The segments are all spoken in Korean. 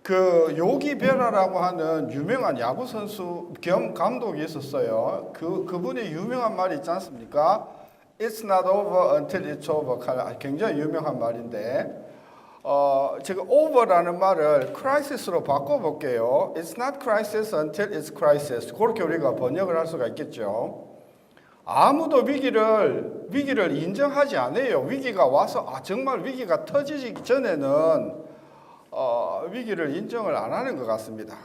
그 요기 베라라고 하는 유명한 야구 선수 겸 감독이 있었어요. 그분이 유명한 말이 있지 않습니까? It's not over until it's over. 굉장히 유명한 말인데, 제가 over라는 말을 crisis로 바꿔볼게요. It's not crisis until it's crisis. 그렇게 우리가 번역을 할 수가 있겠죠. 아무도 위기를 인정하지 않아요. 위기가 와서 정말 위기가 터지기 전에는 위기를 인정을 안 하는 것 같습니다.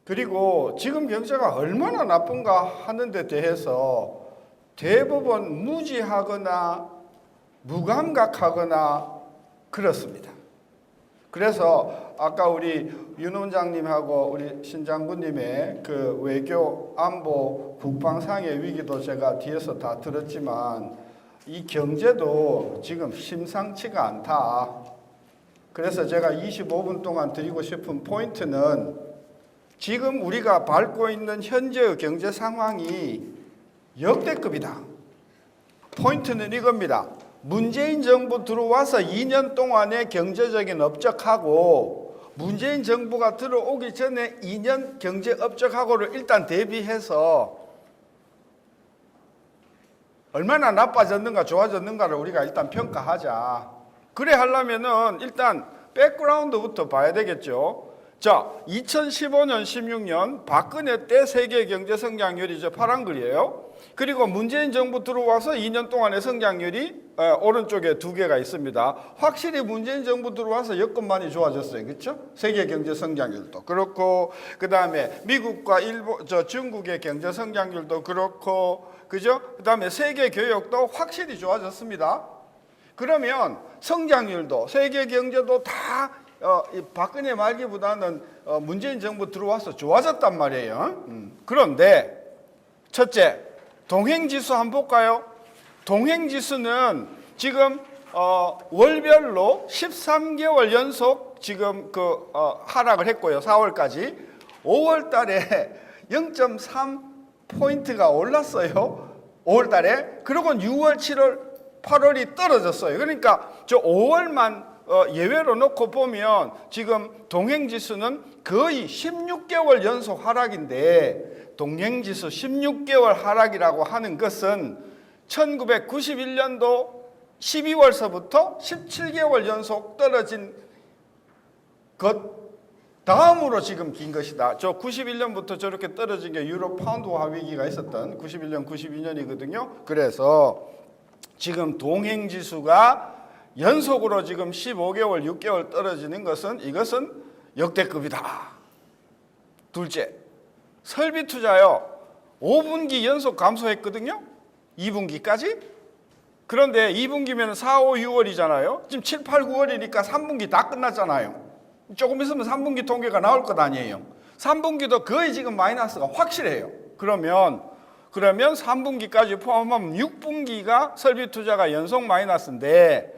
그리고 지금 경제가 얼마나 나쁜가 하는 데 대해서 대부분 무지하거나 무감각하거나 그렇습니다. 그래서 아까 우리 윤 원장님하고 우리 신 장군님의 그 외교, 안보, 국방상의 위기도 제가 뒤에서 다 들었지만 이 경제도 지금 심상치가 않다. 그래서 제가 25분 동안 드리고 싶은 포인트는 지금 우리가 밟고 있는 현재의 경제 상황이 역대급이다. 포인트는 이겁니다. 문재인 정부 들어와서 2년 동안의 경제적인 업적하고 문재인 정부가 들어오기 전에 2년 경제 업적하고를 일단 대비해서 얼마나 나빠졌는가 좋아졌는가를 우리가 일단 평가하자. 그래 하려면은 일단 백그라운드부터 봐야 되겠죠. 자, 2015년, 16년 박근혜 때 세계 경제 성장률이 파란 글이에요. 그리고 문재인 정부 들어와서 2년 동안의 성장률이 오른쪽에 두 개가 있습니다. 확실히 문재인 정부 들어와서 여건 많이 좋아졌어요. 그렇죠? 세계 경제 성장률도 그렇고 그다음에 미국과 중국의 경제 성장률도 그렇고 그죠? 그다음에 세계 교역도 확실히 좋아졌습니다. 그러면 성장률도 세계 경제도 다 박근혜 말기보다는 문재인 정부 들어와서 좋아졌단 말이에요. 그런데 첫째, 동행지수 한번 볼까요? 동행지수는 지금 월별로 13개월 연속 지금 하락을 했고요. 4월까지 5월 달에 0.3포인트가 올랐어요. 5월 달에. 그리고 6월, 7월, 8월이 떨어졌어요. 그러니까 저 5월만 예외로 놓고 보면 지금 동행지수는 거의 16개월 연속 하락인데 동행지수 16개월 하락이라고 하는 것은 1991년도 12월서부터 17개월 연속 떨어진 것 다음으로 지금 긴 것이다. 저 91년부터 저렇게 떨어진 게 유로 파운드화 위기가 있었던 91년, 92년이거든요. 그래서 지금 동행지수가 연속으로 지금 15개월, 6개월 떨어지는 것은 이것은 역대급이다. 둘째, 설비 투자요. 5분기 연속 감소했거든요. 2분기까지. 그런데 2분기면 4, 5, 6월이잖아요. 지금 7, 8, 9월이니까 3분기 다 끝났잖아요. 조금 있으면 3분기 통계가 나올 것 아니에요. 3분기도 거의 지금 마이너스가 확실해요. 그러면 3분기까지 포함하면 6분기가 설비 투자가 연속 마이너스인데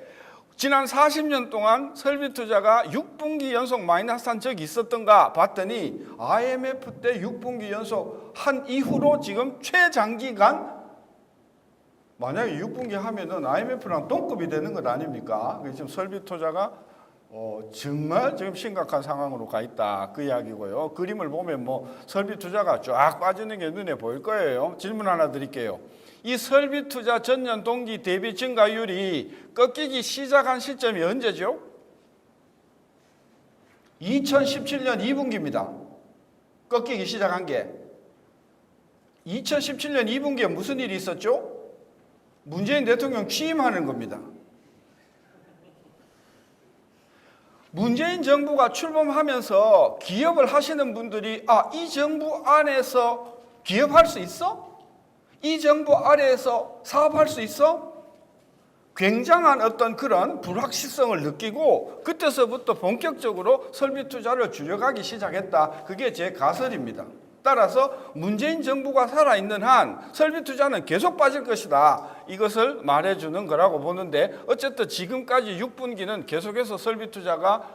지난 40년 동안 설비 투자가 6분기 연속 마이너스 한 적이 있었던가 봤더니 IMF 때 6분기 연속 한 이후로 지금 최장기간 만약에 6분기 하면은 IMF랑 동급이 되는 것 아닙니까? 지금 설비 투자가 정말 지금 심각한 상황으로 가 있다. 그 이야기고요. 그림을 보면 설비 투자가 쫙 빠지는 게 눈에 보일 거예요. 질문 하나 드릴게요. 이 설비 투자 전년 동기 대비 증가율이 꺾이기 시작한 시점이 언제죠? 2017년 2분기입니다. 꺾이기 시작한 게. 2017년 2분기에 무슨 일이 있었죠? 문재인 대통령 취임하는 겁니다. 문재인 정부가 출범하면서 기업을 하시는 분들이 이 정부 안에서 기업할 수 있어? 이 정부 아래에서 사업할 수 있어? 굉장한 어떤 그런 불확실성을 느끼고 그때서부터 본격적으로 설비 투자를 줄여가기 시작했다. 그게 제 가설입니다. 따라서 문재인 정부가 살아있는 한 설비 투자는 계속 빠질 것이다. 이것을 말해주는 거라고 보는데 어쨌든 지금까지 6분기는 계속해서 설비 투자가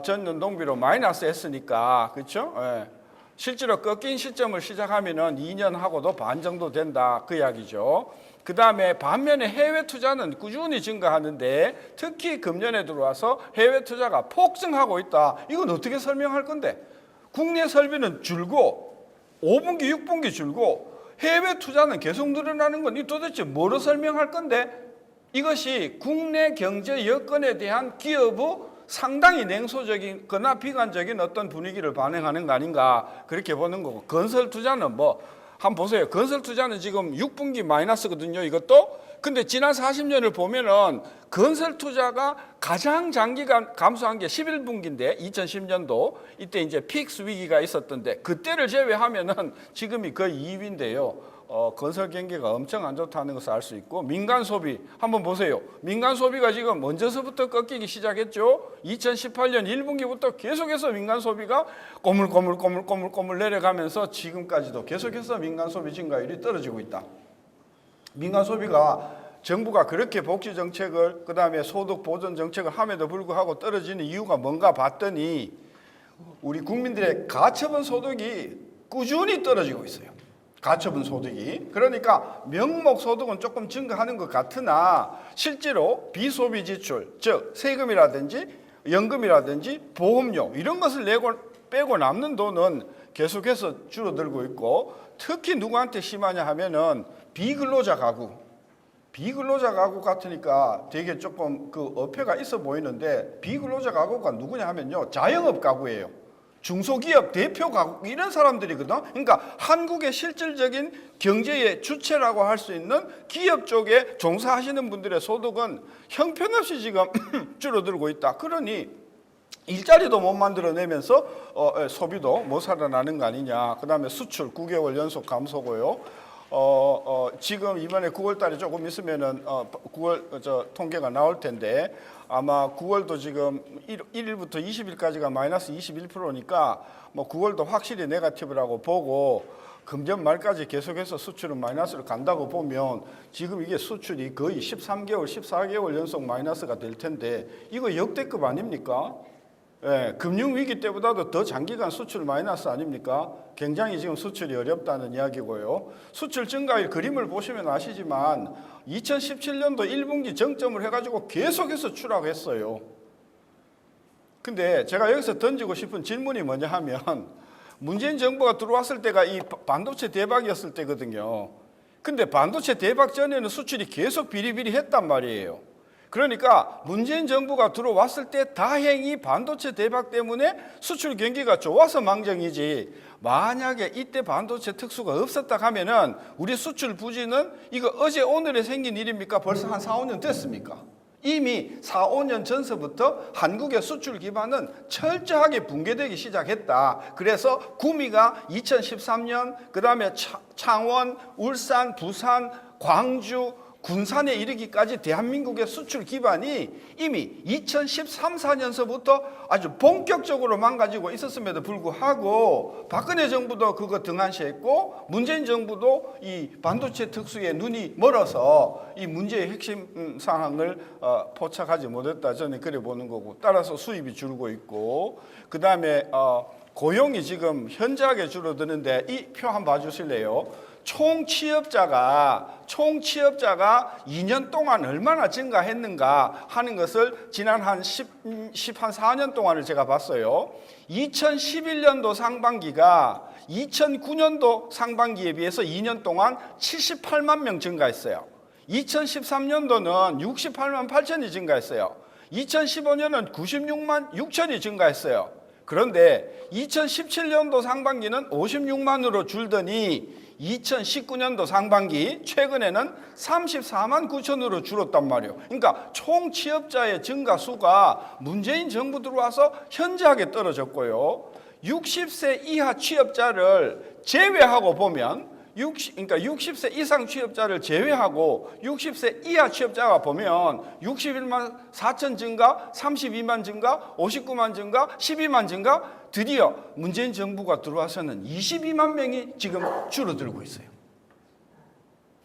전년 동기로 마이너스 했으니까 그렇죠? 예. 실제로 꺾인 시점을 시작하면은 2년 하고도 반 정도 된다 그 이야기죠. 그 다음에 반면에 해외 투자는 꾸준히 증가하는데 특히 금년에 들어와서 해외 투자가 폭증하고 있다. 이건 어떻게 설명할 건데? 국내 설비는 줄고 5분기, 6분기 줄고 해외 투자는 계속 늘어나는 건 이 도대체 뭐로 설명할 건데? 이것이 국내 경제 여건에 대한 기업의 상당히 냉소적이거나 비관적인 어떤 분위기를 반영하는 거 아닌가 그렇게 보는 거고, 건설 투자는 뭐 한번 보세요. 건설 투자는 지금 6분기 마이너스거든요. 이것도. 근데 지난 40년을 보면은 건설 투자가 가장 장기간 감소한 게 11분기인데 2010년도 이때 이제 픽스 위기가 있었던데 그때를 제외하면은 지금이 거의 2위인데요. 건설 경기가 엄청 안 좋다는 것을 알 수 있고, 민간 소비 한번 보세요. 민간 소비가 지금 먼저서부터 꺾이기 시작했죠. 2018년 1분기부터 계속해서 민간 소비가 꼬물꼬물 내려가면서 지금까지도 계속해서 민간 소비 증가율이 떨어지고 있다. 민간 소비가 정부가 그렇게 복지 정책을 그다음에 소득 보전 정책을 함에도 불구하고 떨어지는 이유가 뭔가 봤더니 우리 국민들의 가처분 소득이 꾸준히 떨어지고 있어요. 가처분 소득이. 그러니까 명목 소득은 조금 증가하는 것 같으나 실제로 비소비 지출, 즉 세금이라든지 연금이라든지 보험료 이런 것을 빼고 남는 돈은 계속해서 줄어들고 있고, 특히 누구한테 심하냐 하면은 비근로자 가구 같으니까 되게 조금 그 어폐가 있어 보이는데, 비근로자 가구가 누구냐 하면요, 자영업 가구예요. 중소기업 대표 가구 이런 사람들이거든. 그러니까 한국의 실질적인 경제의 주체라고 할 수 있는 기업 쪽에 종사하시는 분들의 소득은 형편없이 지금 줄어들고 있다. 그러니 일자리도 못 만들어내면서 소비도 못 살아나는 거 아니냐. 그 다음에 수출 9개월 연속 감소고요. 지금 이번에 9월 달에 조금 있으면은 9월 통계가 나올 텐데 아마 9월도 지금 1일부터 20일까지가 마이너스 21%니까 뭐 9월도 확실히 네거티브라고 보고 금년 말까지 계속해서 수출은 마이너스로 간다고 보면 지금 이게 수출이 거의 13개월, 14개월 연속 마이너스가 될 텐데 이거 역대급 아닙니까? 예, 금융위기 때보다도 더 장기간 수출 마이너스 아닙니까? 굉장히 지금 수출이 어렵다는 이야기고요. 수출 증가의 그림을 보시면 아시지만 2017년도 1분기 정점을 해가지고 계속해서 추락했어요. 근데 제가 여기서 던지고 싶은 질문이 뭐냐 하면 문재인 정부가 들어왔을 때가 이 반도체 대박이었을 때거든요. 근데 반도체 대박 전에는 수출이 계속 비리비리했단 말이에요. 그러니까 문재인 정부가 들어왔을 때 다행히 반도체 대박 때문에 수출 경기가 좋아서 망정이지, 만약에 이때 반도체 특수가 없었다 하면은 우리 수출 부진은 이거 어제 오늘에 생긴 일입니까? 벌써 한 4, 5년 됐습니까? 이미 4, 5년 전서부터 한국의 수출 기반은 철저하게 붕괴되기 시작했다. 그래서 구미가 2013년, 그 다음에 창원, 울산, 부산, 광주, 군산에 이르기까지 대한민국의 수출 기반이 이미 2013, 14년서부터 아주 본격적으로 망가지고 있었음에도 불구하고 박근혜 정부도 그거 등한시했고 문재인 정부도 이 반도체 특수에 눈이 멀어서 이 문제의 핵심 상황을 포착하지 못했다. 저는 그래 보는 거고, 따라서 수입이 줄고 있고, 그 다음에 고용이 지금 현저하게 줄어드는데 이 표 한번 봐주실래요? 총 취업자가 2년 동안 얼마나 증가했는가 하는 것을 지난 한 4년 동안을 제가 봤어요. 2011년도 상반기가 2009년도 상반기에 비해서 2년 동안 78만 명 증가했어요. 2013년도는 68만 8천이 증가했어요. 2015년은 96만 6천이 증가했어요. 그런데 2017년도 상반기는 56만으로 줄더니 2019년도 상반기 최근에는 34만 9천으로 줄었단 말이에요. 그러니까 총 취업자의 증가 수가 문재인 정부 들어와서 현저하게 떨어졌고요. 60세 이하 취업자를 제외하고 보면 그러니까 60세 이상 취업자를 제외하고 60세 이하 취업자가 보면 61만 4천 증가, 32만 증가, 59만 증가, 12만 증가, 드디어 문재인 정부가 들어와서는 22만 명이 지금 줄어들고 있어요.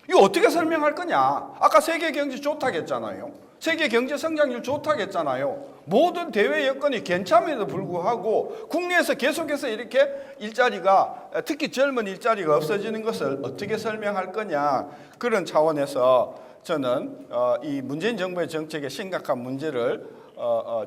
이거 어떻게 설명할 거냐? 아까 세계 경제 좋다고 했잖아요. 세계 경제 성장률 좋다고 했잖아요. 모든 대외 여건이 괜찮음에도 불구하고 국내에서 계속해서 이렇게 일자리가, 특히 젊은 일자리가 없어지는 것을 어떻게 설명할 거냐, 그런 차원에서 저는 이 문재인 정부의 정책에 심각한 문제를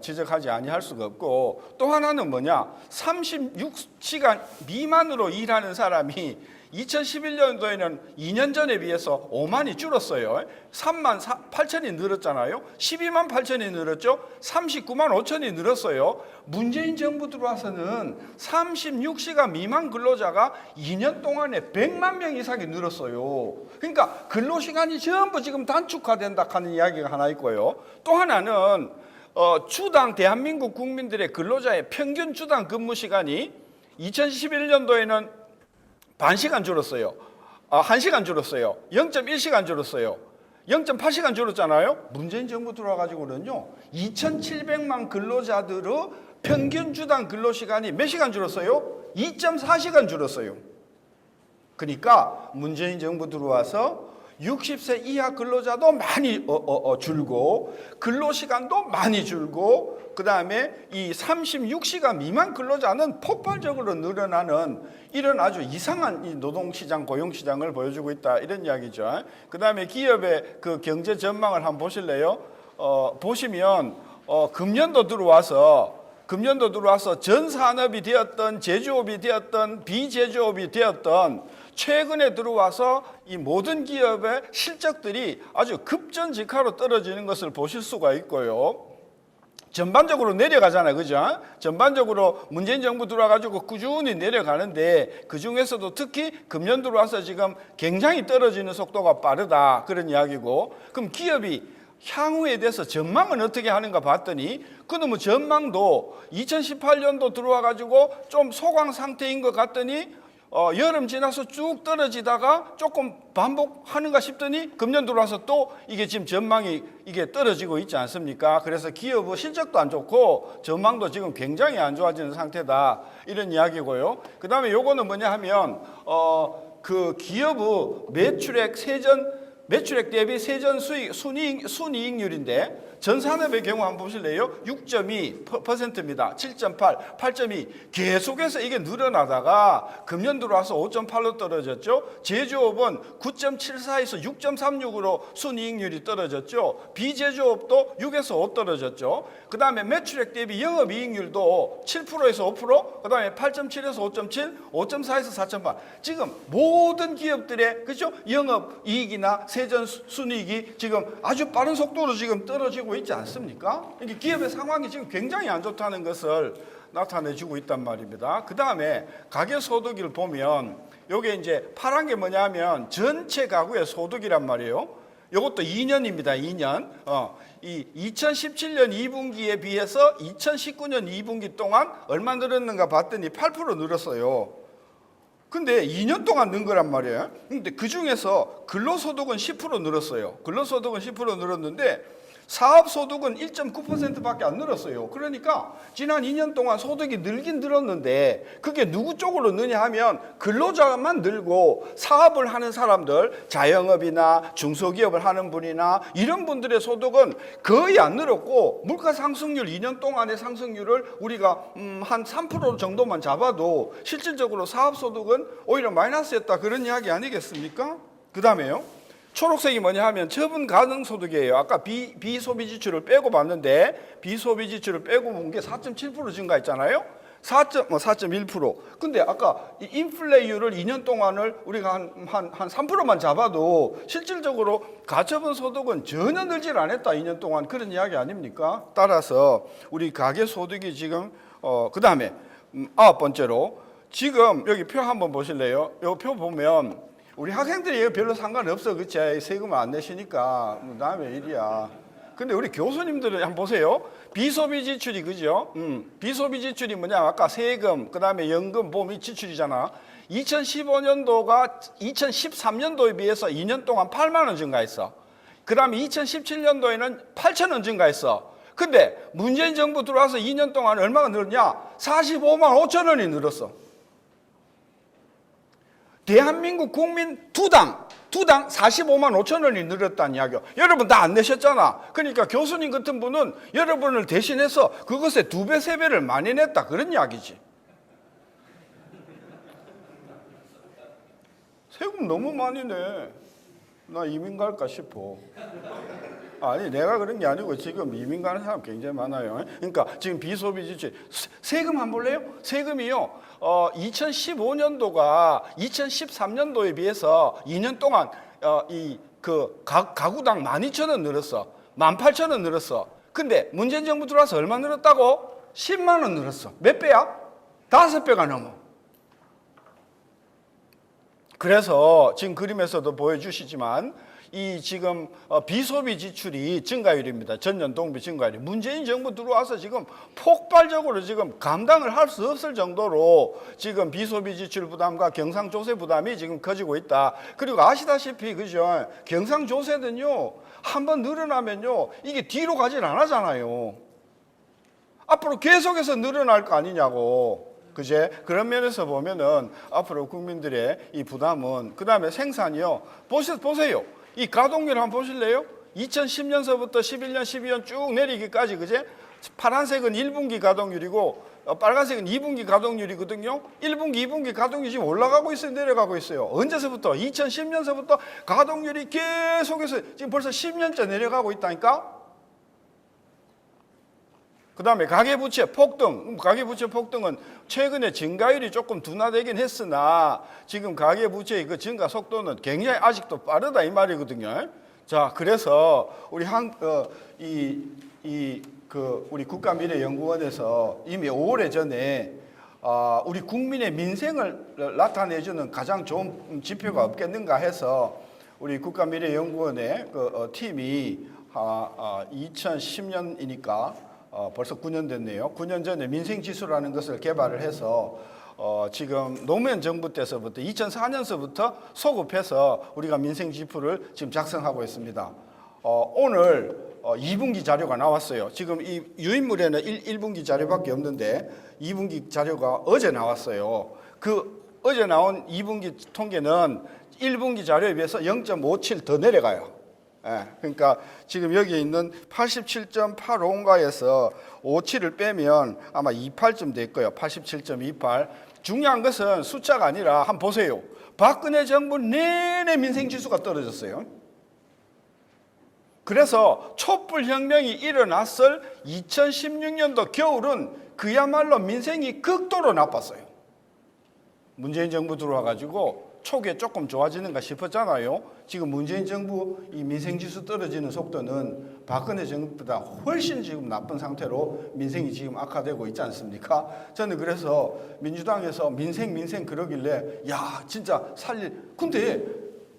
지적하지 아니할 수가 없고, 또 하나는 뭐냐, 36시간 미만으로 일하는 사람이 2011년도에는 2년 전에 비해서 5만이 줄었어요. 3만 8천이 늘었잖아요. 12만 8천이 늘었죠. 39만 5천이 늘었어요. 문재인 정부 들어와서는 36시간 미만 근로자가 2년 동안에 100만 명 이상이 늘었어요. 그러니까 근로시간이 전부 지금 단축화된다 하는 이야기가 하나 있고요. 또 하나는 주당 대한민국 국민들의 근로자의 평균 주당 근무 시간이 2011년도에는 반 시간 줄었어요. 1시간 줄었어요. 0.1시간 줄었어요. 0.8시간 줄었잖아요. 문재인 정부 들어와가지고는요, 2,700만 근로자들의 평균 주당 근로시간이 몇 시간 줄었어요? 2.4시간 줄었어요. 그러니까 문재인 정부 들어와서 60세 이하 근로자도 많이 줄고, 근로시간도 많이 줄고, 그 다음에 이 36시간 미만 근로자는 폭발적으로 늘어나는 이런 아주 이상한 이 노동시장, 고용시장을 보여주고 있다, 이런 이야기죠. 그 다음에 기업의 그 경제 전망을 한번 보실래요? 보시면 금년도 들어와서 전 산업이 되었던, 제조업이 되었던, 비제조업이 되었던 최근에 들어와서 이 모든 기업의 실적들이 아주 급전직하로 떨어지는 것을 보실 수가 있고요. 전반적으로 내려가잖아요, 그죠? 전반적으로 문재인 정부 들어와가지고 꾸준히 내려가는데, 그 중에서도 특히 금년 들어와서 지금 굉장히 떨어지는 속도가 빠르다, 그런 이야기고. 그럼 기업이 향후에 대해서 전망은 어떻게 하는가 봤더니, 그놈의 전망도 2018년도 들어와가지고 좀 소강 상태인 것 같더니 여름 지나서 쭉 떨어지다가 조금 반복하는가 싶더니 금년 들어와서 또 이게 지금 전망이 이게 떨어지고 있지 않습니까? 그래서 기업의 실적도 안 좋고 전망도 지금 굉장히 안 좋아지는 상태다, 이런 이야기고요. 그 다음에 요거는 뭐냐 하면 그 기업의 매출액 대비 세전 순이익률인데, 전산업의 경우 한번 보실래요? 6.2%입니다. 7.8, 8.2. 계속해서 이게 늘어나다가 금년 들어와서 5.8로 떨어졌죠. 제조업은 9.74에서 6.36으로 순이익률이 떨어졌죠. 비제조업도 6에서 5 떨어졌죠. 그 다음에 매출액 대비 영업이익률도 7%에서 5%, 그 다음에 8.7에서 5.7, 5.4에서 4.8. 지금 모든 기업들의, 그죠? 영업이익이나 세전 순이익이 지금 아주 빠른 속도로 지금 떨어지고 있지 않습니까? 이게 기업의 상황이 지금 굉장히 안 좋다는 것을 나타내주고 있단 말입니다. 그 다음에 가계소득을 보면, 요게 이제 파란 게 뭐냐면 전체 가구의 소득이란 말이에요. 요것도 2년입니다. 2년. 이 2017년 2분기에 비해서 2019년 2분기 동안 얼마 늘었는가 봤더니 8% 늘었어요. 근데 2년 동안 는 거란 말이에요. 근데 그 중에서 근로소득은 10% 늘었어요. 근로소득은 10% 늘었는데 사업소득은 1.9%밖에 안 늘었어요. 그러니까 지난 2년 동안 소득이 늘긴 늘었는데, 그게 누구 쪽으로 느냐 하면 근로자만 늘고 사업을 하는 사람들, 자영업이나 중소기업을 하는 분이나 이런 분들의 소득은 거의 안 늘었고, 물가 상승률 2년 동안의 상승률을 우리가 한 3% 정도만 잡아도 실질적으로 사업소득은 오히려 마이너스였다, 그런 이야기 아니겠습니까? 그 다음에요, 초록색이 뭐냐 하면 처분 가능 소득이에요. 아까 비소비 지출을 빼고 봤는데, 비소비 지출을 빼고 본 게 4.7% 증가했잖아요. 4.1%. 근데 아까 이 인플레이율을 2년 동안을 우리가 한 3%만 잡아도 실질적으로 가처분 소득은 전혀 늘질 않았다, 2년 동안. 그런 이야기 아닙니까? 따라서 우리 가계 소득이 지금 그 다음에 9번째로, 지금 여기 표 한번 보실래요? 이 표 보면 우리 학생들이 별로 상관없어, 그치? 세금 안 내시니까 남의 일이야. 근데 우리 교수님들은 한번 보세요. 비소비 지출이, 그죠? 비소비 지출이 뭐냐? 아까 세금, 그 다음에 연금, 보험 지출이잖아. 2015년도가 2013년도에 비해서 2년 동안 8만 원 증가했어. 그 다음에 2017년도에는 8천 원 증가했어. 근데 문재인 정부 들어와서 2년 동안 얼마가 늘었냐? 45만 5천 원이 늘었어. 대한민국 국민 두 당 45만 5천 원이 늘었다는 이야기요. 여러분 다 안 내셨잖아. 그러니까 교수님 같은 분은 여러분을 대신해서 그것의 2배, 3배를 많이 냈다. 그런 이야기지. 세금 너무 많이 내. 나 이민 갈까 싶어. 아니 내가 그런 게 아니고 지금 이민 가는 사람 굉장히 많아요. 그러니까 지금 비소비 지출 세금 한번 볼래요? 세금이요. 2015년도가 2013년도에 비해서 2년 동안 가구당 12,000원 늘었어. 18,000원 늘었어. 근데 문재인 정부 들어와서 얼마 늘었다고? 10만 원 늘었어. 몇 배야? 5배가 넘어. 그래서 지금 그림에서도 보여주시지만 이 지금 비소비 지출이 증가율입니다. 전년 동비 증가율이 문재인 정부 들어와서 지금 폭발적으로 지금 감당을 할 수 없을 정도로 지금 비소비 지출 부담과 경상조세 부담이 지금 커지고 있다. 그리고 아시다시피 그죠? 경상조세는요 한번 늘어나면요 이게 뒤로 가질 않잖아요. 앞으로 계속해서 늘어날 거 아니냐고. 그제? 그런 면에서 보면은 앞으로 국민들의 이 부담은 그다음에 생산이요. 보세요. 이 가동률 한번 보실래요? 2010년서부터 11년, 12년 쭉 내리기까지 그제? 파란색은 1분기 가동률이고 빨간색은 2분기 가동률이거든요. 1분기, 2분기 가동률이 지금 올라가고 있어요, 내려가고 있어요. 언제서부터? 2010년서부터 가동률이 계속해서 지금 벌써 10년째 내려가고 있다니까? 그 다음에 가계부채 폭등, 가계부채 폭등은 최근에 증가율이 조금 둔화되긴 했으나 지금 가계부채의 그 증가 속도는 굉장히 아직도 빠르다 이 말이거든요. 자, 그래서 우리 우리 국가미래연구원에서 이미 오래전에 우리 국민의 민생을 나타내주는 가장 좋은 지표가 없겠는가 해서 우리 국가미래연구원의 그 팀이 2010년이니까 벌써 9년 됐네요. 9년 전에 민생지수라는 것을 개발을 해서 지금 노무현 정부 때서부터 2004년서부터 소급해서 우리가 민생지표를 지금 작성하고 있습니다. 오늘 2분기 자료가 나왔어요. 지금 이 유인물에는 1분기 자료밖에 없는데 2분기 자료가 어제 나왔어요. 그 어제 나온 2분기 통계는 1분기 자료에 비해서 0.57 더 내려가요. 예, 그러니까 지금 여기 있는 87.85인가에서 57을 빼면 아마 28쯤 될 거예요. 87.28. 중요한 것은 숫자가 아니라 한번 보세요. 박근혜 정부 내내 민생지수가 떨어졌어요. 그래서 촛불혁명이 일어났을 2016년도 겨울은 그야말로 민생이 극도로 나빴어요. 문재인 정부 들어와가지고 초기에 조금 좋아지는가 싶었잖아요. 지금 문재인 정부 이 민생지수 떨어지는 속도는 박근혜 정부보다 훨씬 지금 나쁜 상태로 민생이 지금 악화되고 있지 않습니까? 저는 그래서 민주당에서 민생 그러길래 야 진짜 근데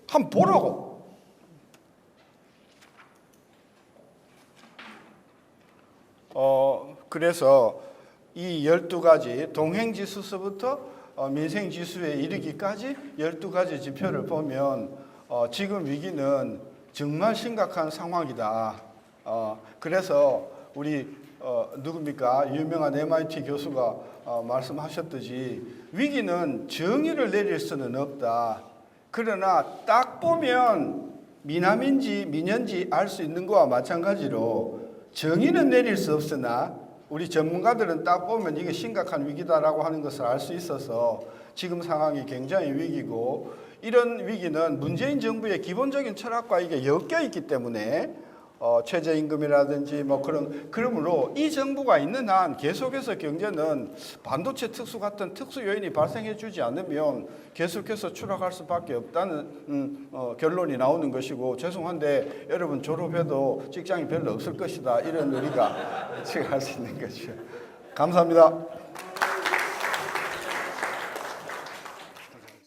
한번 보라고. 그래서 이 12가지 동행지수서부터 민생지수에 이르기까지 12가지 지표를 보면 지금 위기는 정말 심각한 상황이다. 그래서 우리 누굽니까? 유명한 MIT 교수가 말씀하셨듯이 위기는 정의를 내릴 수는 없다. 그러나 딱 보면 미남인지 미녀인지 알 수 있는 거와 마찬가지로 정의는 내릴 수 없으나 우리 전문가들은 딱 보면 이게 심각한 위기다라고 하는 것을 알 수 있어서 지금 상황이 굉장히 위기고 이런 위기는 문재인 정부의 기본적인 철학과 이게 엮여 있기 때문에 최저임금이라든지 뭐 그러므로 이 정부가 있는 한 계속해서 경제는 반도체 특수 같은 특수 요인이 발생해 주지 않으면 계속해서 추락할 수밖에 없다는 결론이 나오는 것이고 죄송한데 여러분 졸업해도 직장이 별로 없을 것이다 이런 우리가 예측할 수 있는 것이죠. 감사합니다.